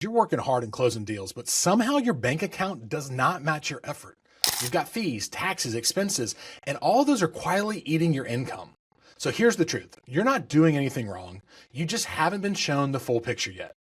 You're working hard and closing deals, but somehow your bank account does not match your effort. You've got fees, taxes, expenses, and all those are quietly eating your income. So here's the truth. You're not doing anything wrong. You just haven't been shown the full picture yet.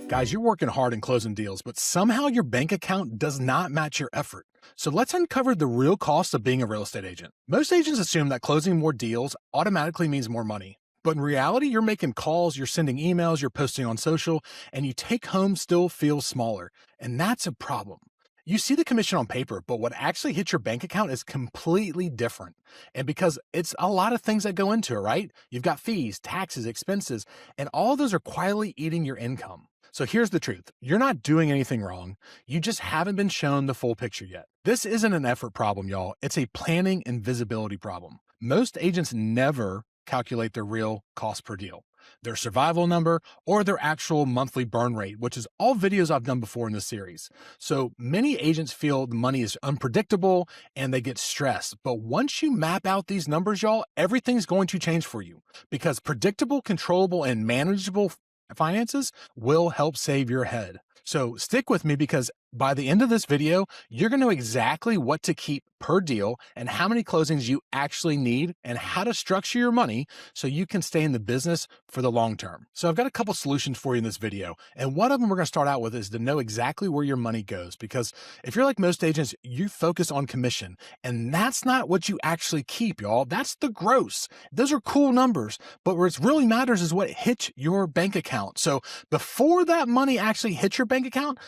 Guys, you're working hard and closing deals, but somehow your bank account does not match your effort. So let's uncover the real cost of being a real estate agent. Most agents assume that closing more deals automatically means more money. But in reality, you're making calls, you're sending emails, you're posting on social, and you take home still feels smaller. And that's a problem. You see the commission on paper, but what actually hits your bank account is completely different. And because it's a lot of things that go into it, right? You've got fees, taxes, expenses, and all those are quietly eating your income. So here's the truth. You're not doing anything wrong. You just haven't been shown the full picture yet. This isn't an effort problem, y'all. It's a planning and visibility problem. Most agents never calculate their real cost per deal, their survival number, or their actual monthly burn rate, which is all videos I've done before in this series. So many agents feel the money is unpredictable and they get stressed. But once you map out these numbers, y'all, everything's going to change for you because predictable, controllable, and manageable finances will help save your head. So stick with me because by the end of this video, you're going to know exactly what to keep per deal and how many closings you actually need and how to structure your money so you can stay in the business for the long term. So I've got a couple solutions for you in this video. And one of them we're going to start out with is to know exactly where your money goes. Because if you're like most agents, you focus on commission and that's not what you actually keep, y'all. That's the gross. Those are cool numbers, but where it really matters is what hits your bank account. So before that money actually hits your bank account,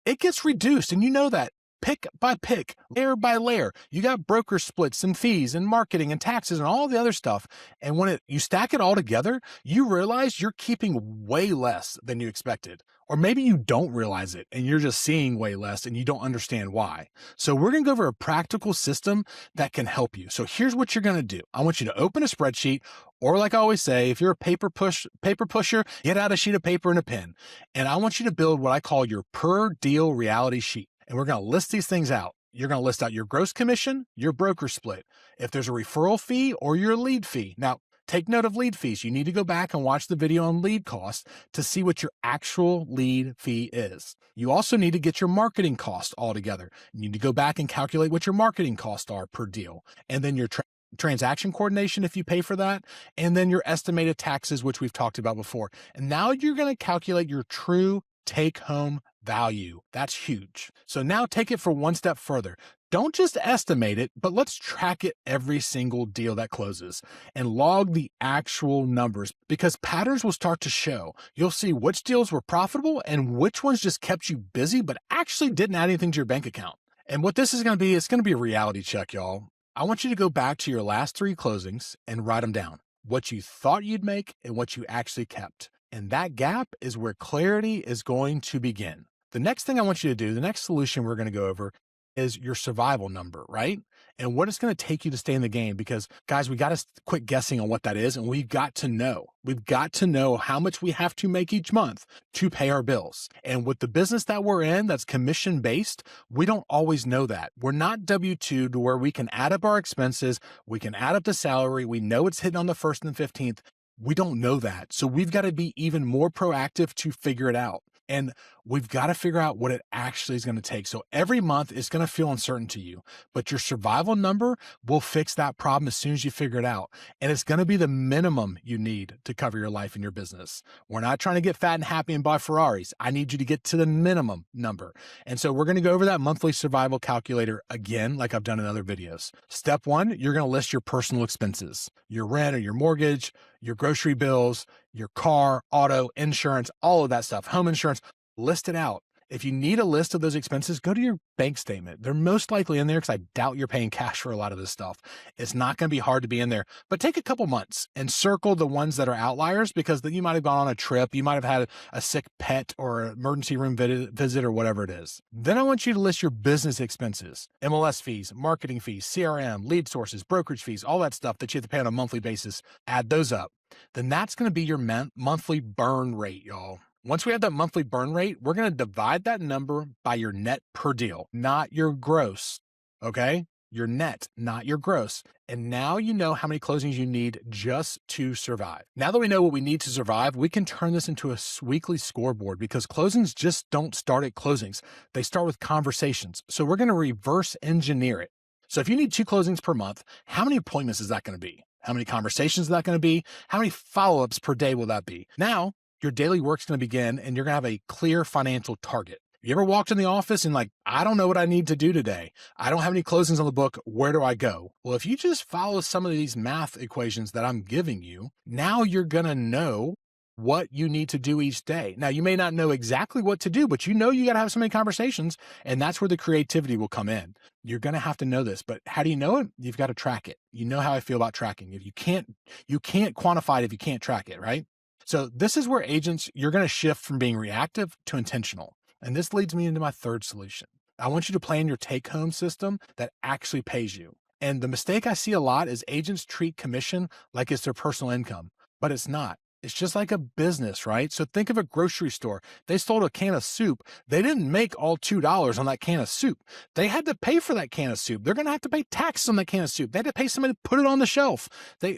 it gets reduced, and you know that. Pick by pick, layer by layer. You got broker splits and fees and marketing and taxes and all the other stuff. And when you stack it all together, you realize you're keeping way less than you expected. Or maybe you don't realize it and you're just seeing way less and you don't understand why. So we're going to go over a practical system that can help you. So here's what you're going to do. I want you to open a spreadsheet, or like I always say, if you're a paper pusher, get out a sheet of paper and a pen. And I want you to build what I call your per deal reality sheet. And we're going to list these things out. You're going to list out your gross commission, your broker split, if there's a referral fee or your lead fee. Now, take note of lead fees. You need to go back and watch the video on lead costs to see what your actual lead fee is. You also need to get your marketing cost all together. You need to go back and calculate what your marketing costs are per deal. And then your transaction coordination if you pay for that, and then your estimated taxes, which we've talked about before. And now you're going to calculate your true take-home value. That's huge. So now take it for one step further. Don't just estimate it, but let's track it every single deal that closes and log the actual numbers because patterns will start to show. You'll see which deals were profitable and which ones just kept you busy, but actually didn't add anything to your bank account. And what this is going to be, it's going to be a reality check, y'all. I want you to go back to your last 3 closings and write them down. What you thought you'd make and what you actually kept. And that gap is where clarity is going to begin. The next thing I want you to do, the next solution we're going to go over is your survival number, right? And what it's going to take you to stay in the game because, guys, we got to quit guessing on what that is. And we've got to know. We've got to know how much we have to make each month to pay our bills. And with the business that we're in that's commission-based, we don't always know that. We're not W-2 to where we can add up our expenses. We can add up the salary. We know it's hitting on the 1st and 15th. We don't know that. So we've got to be even more proactive to figure it out. And we've got to figure out what it actually is going to take. So every month is going to feel uncertain to you, but your survival number will fix that problem as soon as you figure it out. And it's going to be the minimum you need to cover your life and your business. We're not trying to get fat and happy and buy Ferraris. I need you to get to the minimum number. And so we're going to go over that monthly survival calculator again, like I've done in other videos. Step 1, you're going to list your personal expenses, your rent or your mortgage, your grocery bills, your car, auto, insurance, all of that stuff, home insurance, list it out. If you need a list of those expenses, go to your bank statement. They're most likely in there because I doubt you're paying cash for a lot of this stuff. It's not going to be hard to be in there, but take a couple months and circle the ones that are outliers because you might have gone on a trip. You might have had a sick pet or an emergency room visit or whatever it is. Then I want you to list your business expenses, MLS fees, marketing fees, CRM, lead sources, brokerage fees, all that stuff that you have to pay on a monthly basis. Add those up. Then that's going to be your monthly burn rate, y'all. Once we have that monthly burn rate, we're going to divide that number by your net per deal, not your gross. Okay? your net, not your gross. And now you know how many closings you need just to survive. Now that we know what we need to survive, we can turn this into a weekly scoreboard because closings just don't start at closings. They start with conversations. So we're going to reverse engineer it. So if you need 2 closings per month, how many appointments is that going to be? How many conversations is that going to be? How many follow-ups per day will that be? Now, your daily work's going to begin and you're going to have a clear financial target. You ever walked in the office and I don't know what I need to do today. I don't have any closings on the book. Where do I go? Well, if you just follow some of these math equations that I'm giving you, now you're going to know what you need to do each day. Now, you may not know exactly what to do, but you know you got to have so many conversations, and that's where the creativity will come in. You're going to have to know this, but how do you know it? You've got to track it. You know how I feel about tracking. If you can't quantify it if you can't track it, right? So this is where agents, you're going to shift from being reactive to intentional. And this leads me into my third solution. I want you to plan your take-home system that actually pays you. And the mistake I see a lot is agents treat commission like it's their personal income, but it's not. It's just like a business, right? So think of a grocery store. They sold a can of soup. They didn't make all $2 on that can of soup. They had to pay for that can of soup. They're going to have to pay taxes on that can of soup. They had to pay somebody to put it on the shelf.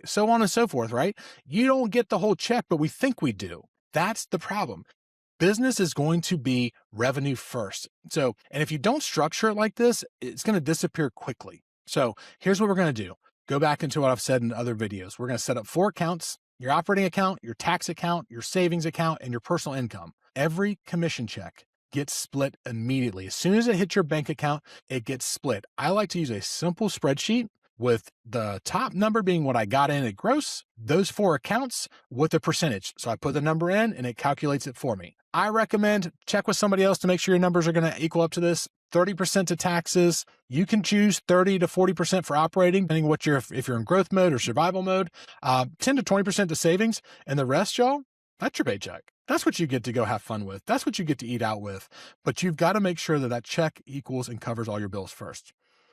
So on and so forth, right? You don't get the whole check, but we think we do. That's the problem. Business is going to be revenue first. So, and if you don't structure it like this, it's going to disappear quickly. So here's what we're going to do. Go back into what I've said in other videos. We're going to set up 4 accounts: your operating account, your tax account, your savings account, and your personal income. Every commission check gets split immediately. As soon as it hits your bank account, it gets split. I like to use a simple spreadsheet with the top number being what I got in at gross, those 4 accounts with a percentage. So I put the number in and it calculates it for me. I recommend check with somebody else to make sure your numbers are going to equal up to this. 30% to taxes. You can choose 30 to 40% for operating, depending on what if you're in growth mode or survival mode. 10 to 20% to savings, and the rest, y'all, that's your paycheck. That's what you get to go have fun with. That's what you get to eat out with. But you've got to make sure that that check equals and covers all your bills first.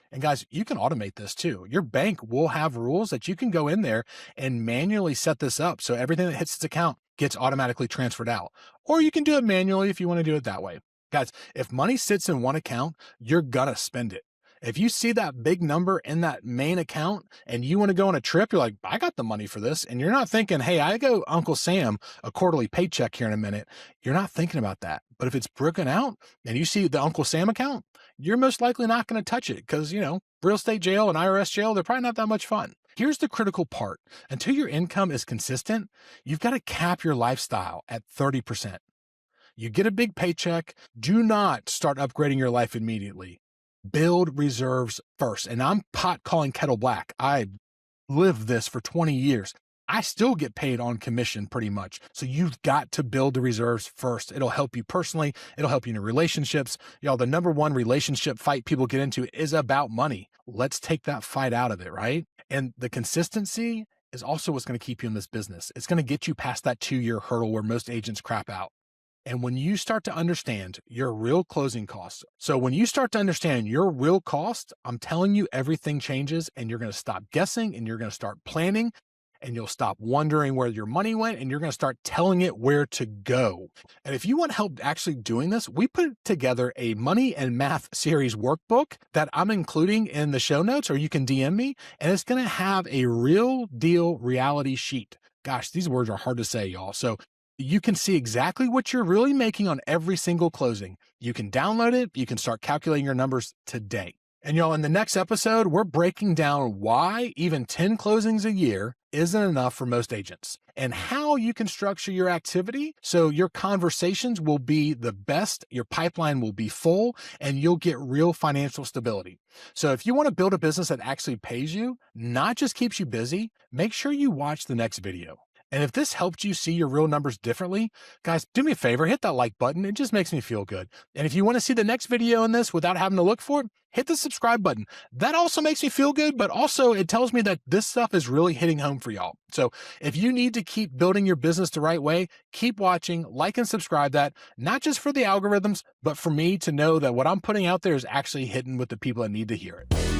And guys, you can automate this too. Your bank will have rules that you can go in there and manually set this up so everything that hits its account gets automatically transferred out. Or you can do it manually if you want to do it that way. Guys, if money sits in one account, you're gonna spend it. If you see that big number in that main account and you want to go on a trip, you're like, I got the money for this. And you're not thinking, hey, I go Uncle Sam a quarterly paycheck here in a minute. You're not thinking about that. But if it's broken out and you see the Uncle Sam account, you're most likely not going to touch it because, real estate jail and IRS jail, they're probably not that much fun. Here's the critical part. Until your income is consistent, you've got to cap your lifestyle at 30%. You get a big paycheck. Do not start upgrading your life immediately. Build reserves first. And I'm pot calling kettle black. I lived this for 20 years. I still get paid on commission pretty much. So you've got to build the reserves first. It'll help you personally. It'll help you in your relationships. Y'all, the number one relationship fight people get into is about money. Let's take that fight out of it, right? And the consistency is also what's going to keep you in this business. It's going to get you past that 2-year hurdle where most agents crap out. And when you start to understand your real closing costs, so when you start to understand your real cost, I'm telling you, everything changes and you're going to stop guessing and you're going to start planning and you'll stop wondering where your money went and you're going to start telling it where to go. And if you want help actually doing this, we put together a money and math series workbook that I'm including in the show notes, or you can DM me, and it's going to have a real deal reality sheet. Gosh, these words are hard to say, y'all. So you can see exactly what you're really making on every single closing. You can download it. You can start calculating your numbers today. And y'all, in the next episode, we're breaking down why even 10 closings a year isn't enough for most agents and how you can structure your activity so your conversations will be the best, your pipeline will be full, and you'll get real financial stability. So if you want to build a business that actually pays you, not just keeps you busy, make sure you watch the next video. And if this helped you see your real numbers differently, guys, do me a favor, hit that like button. It just makes me feel good. And if you want to see the next video in this without having to look for it, hit the subscribe button. That also makes me feel good, but also it tells me that this stuff is really hitting home for y'all. So if you need to keep building your business the right way, keep watching, like and subscribe that, not just for the algorithms, but for me to know that what I'm putting out there is actually hitting with the people that need to hear it.